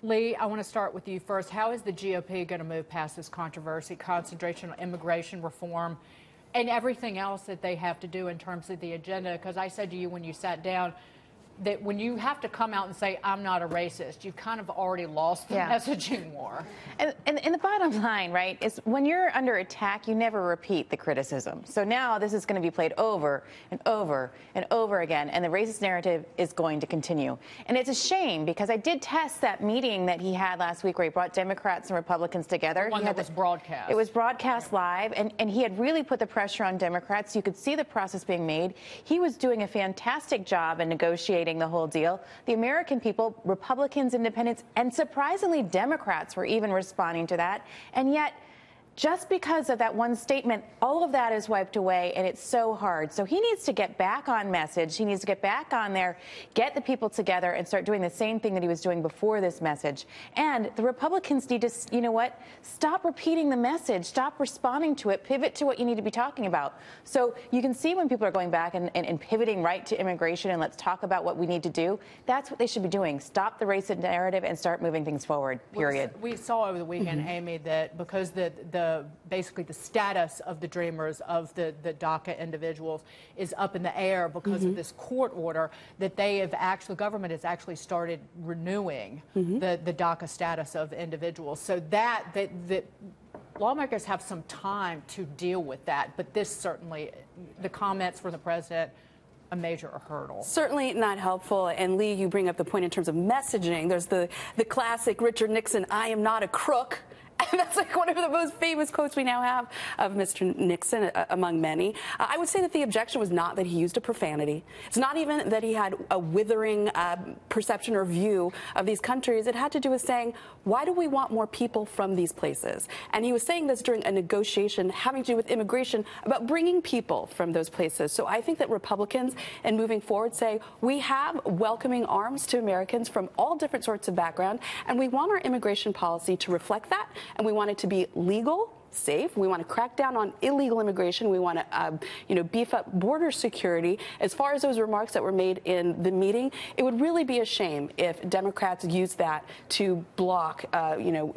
Lee, I want to start with you first. How is the GOP going to move past this controversy, concentration on immigration reform, and everything else that they have to do in terms of the agenda? Because I said to you when you sat down that when you have to come out and say, I'm not a racist, you've kind of already lost the messaging war. And the bottom line, right, is when you're under attack, you never repeat the criticism. So now this is going to be played over and over and over again, and the racist narrative is going to continue. And it's a shame, because I did test that meeting that he had last week where he brought Democrats and Republicans together. The one that was broadcast. It was broadcast live, and he had really put the pressure on Democrats. You could see the process being made. He was doing a fantastic job in negotiating the whole deal. The American people, Republicans, independents, and surprisingly Democrats were even responding to that. And yet, just because of that one statement, all of that is wiped away, and it's so hard. So he needs to get back on message. He needs to get back on there, get the people together, and start doing the same thing that he was doing before this message. And the Republicans need to, you know what, stop repeating the message, stop responding to it, pivot to what you need to be talking about. So you can see when people are going back and pivoting right to immigration and let's talk about what we need to do. That's what they should be doing. Stop the racist narrative and start moving things forward, period. We saw over the weekend, Amy, that because basically the status of the Dreamers, of the DACA individuals, is up in the air because of this court order, that they have actually, the government has actually started renewing the DACA status of individuals. So that lawmakers have some time to deal with that. But this certainly, the comments from the president, a major hurdle. Certainly not helpful. And Lee, you bring up the point in terms of messaging. There's the classic Richard Nixon, I am not a crook. And that's like one of the most famous quotes we now have of Mr. Nixon, among many. I would say that the objection was not that he used a profanity. It's not even that he had a withering perception or view of these countries. It had to do with saying, why do we want more people from these places? And he was saying this during a negotiation having to do with immigration, about bringing people from those places. So I think that Republicans, in moving forward, say we have welcoming arms to Americans from all different sorts of background, and we want our immigration policy to reflect that. And we want it to be legal, safe. We want to crack down on illegal immigration. We want to, beef up border security. As far as those remarks that were made in the meeting, it would really be a shame if Democrats used that to block,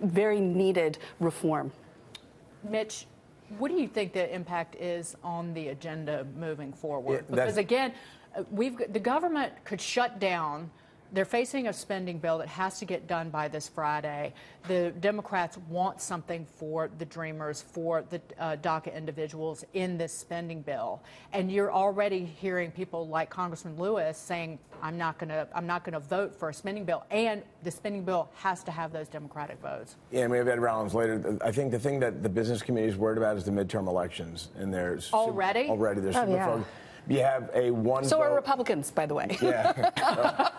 very needed reform. Mitch, what do you think the impact is on the agenda moving forward? Because again, the government could shut down. They're facing a spending bill that has to get done by this Friday. The Democrats want something for the Dreamers, for the DACA individuals in this spending bill. And you're already hearing people like Congressman Lewis saying, I'm not going to vote for a spending bill. And the spending bill has to have those Democratic votes. Yeah, and we have Ed Rollins later. I think the thing that the business community is worried about is the midterm elections. And there's already they're super focused. You have a one So vote. are Republicans, by the way. Yeah.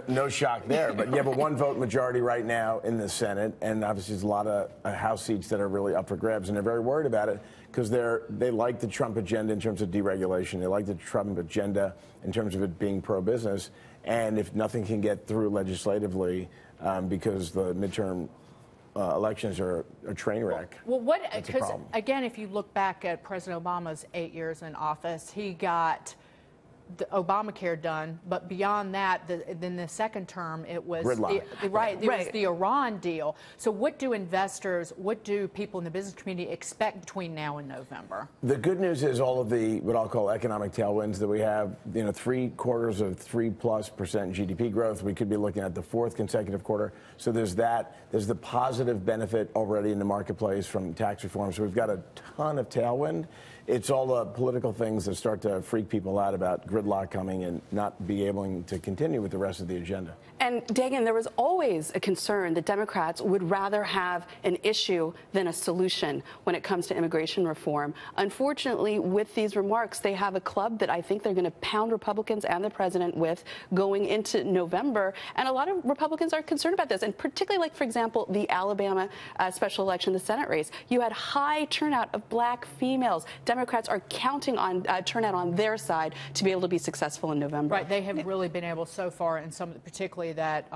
No shock there. But you have a one-vote majority right now in the Senate, and obviously there's a lot of House seats that are really up for grabs, and they're very worried about it because they like the Trump agenda in terms of deregulation. They like the Trump agenda in terms of it being pro-business. And if nothing can get through legislatively because the midterm elections are a train wreck. Well, because again, if you look back at President Obama's 8 years in office, he got the Obamacare done, but beyond that, then the second term, it was was the Iran deal. So what do investors, what do people in the business community expect between now and November? The good news is all of the what I'll call economic tailwinds that we have. 3/4 of 3+% GDP growth. We could be looking at the fourth consecutive quarter. So there's that. There's the positive benefit already in the marketplace from tax reform. So we've got a ton of tailwind. It's all the political things that start to freak people out about gridlock coming and not be able to continue with the rest of the agenda. And Dagan, there was always a concern that Democrats would rather have an issue than a solution when it comes to immigration reform. Unfortunately, with these remarks, they have a club that I think they're going to pound Republicans and the president with going into November. And a lot of Republicans are concerned about this. And particularly, like, for example, the Alabama special election, the Senate race. You had high turnout of black females. Democrats are counting on turnout on their side to be able to be successful in November. Right. They have really been able so far, in some, particularly that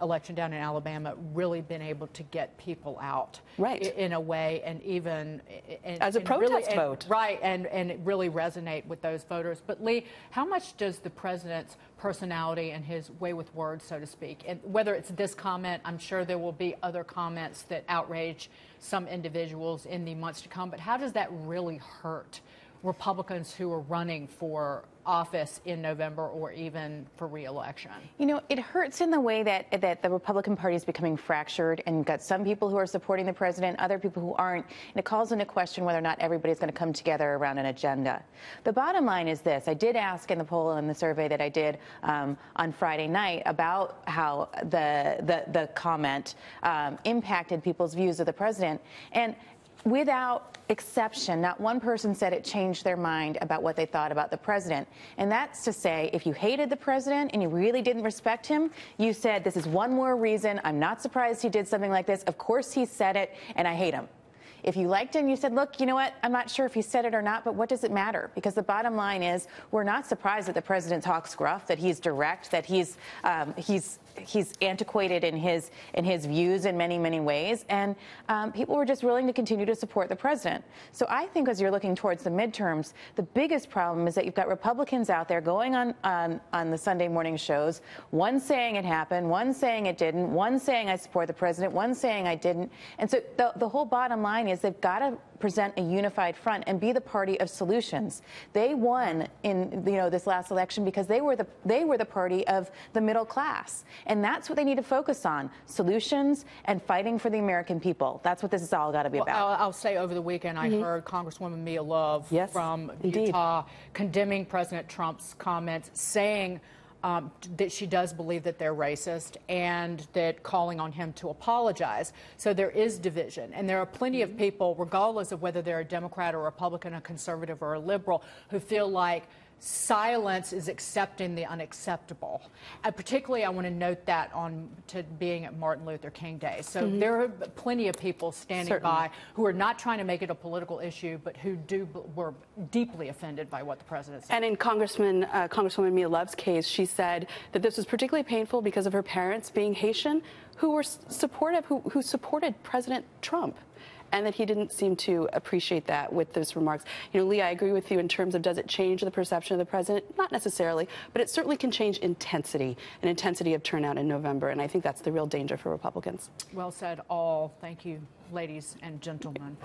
election down in Alabama really been able to get people out in a way, and even as a protest vote, and really resonate with those voters. But Lee, how much does the president's personality and his way with words, so to speak, and whether it's this comment, I'm sure there will be other comments that outrage some individuals in the months to come, but how does that really hurt Republicans who are running for office in November or even for re-election? You know, it hurts in the way that the Republican Party is becoming fractured, and you've got some people who are supporting the president, other people who aren't, and it calls into question whether or not everybody's going to come together around an agenda. The bottom line is this. I did ask in the poll and the survey that I did on Friday night about how the comment impacted people's views of the president, and without exception, not one person said it changed their mind about what they thought about the president. And that's to say, if you hated the president and you really didn't respect him, you said, this is one more reason. I'm not surprised he did something like this. Of course he said it, and I hate him. If you liked him, you said, look, you know what? I'm not sure if he said it or not, but what does it matter? Because the bottom line is, we're not surprised that the president talks gruff, that he's direct, that he's antiquated in his views in many, many ways, and people were just willing to continue to support the president. So I think as you're looking towards the midterms, the biggest problem is that you've got Republicans out there going on the Sunday morning shows, one saying it happened, one saying it didn't, one saying I support the president, one saying I didn't. And so the whole bottom line is they've got to present a unified front and be the party of solutions. They won in this last election because they were the party of the middle class, and that's what they need to focus on: solutions and fighting for the American people. That's what this has all got to be about. I'll say over the weekend I heard Congresswoman Mia Love from Utah condemning President Trump's comments, saying that she does believe that they're racist, and that calling on him to apologize. So there is division, and there are plenty of people, regardless of whether they're a Democrat or a Republican, a conservative or a liberal, who feel like silence is accepting the unacceptable. Particularly, I want to note that to being at Martin Luther King Day. So there are plenty of people standing by who are not trying to make it a political issue, but who were deeply offended by what the president said. And in Congresswoman Mia Love's case, she said that this was particularly painful because of her parents being Haitian, who were supportive, who supported President Trump, and that he didn't seem to appreciate that with those remarks. You know, Lee, I agree with you in terms of, does it change the perception of the president? Not necessarily, but it certainly can change intensity of turnout in November, and I think that's the real danger for Republicans. Well said, all. Thank you, ladies and gentlemen.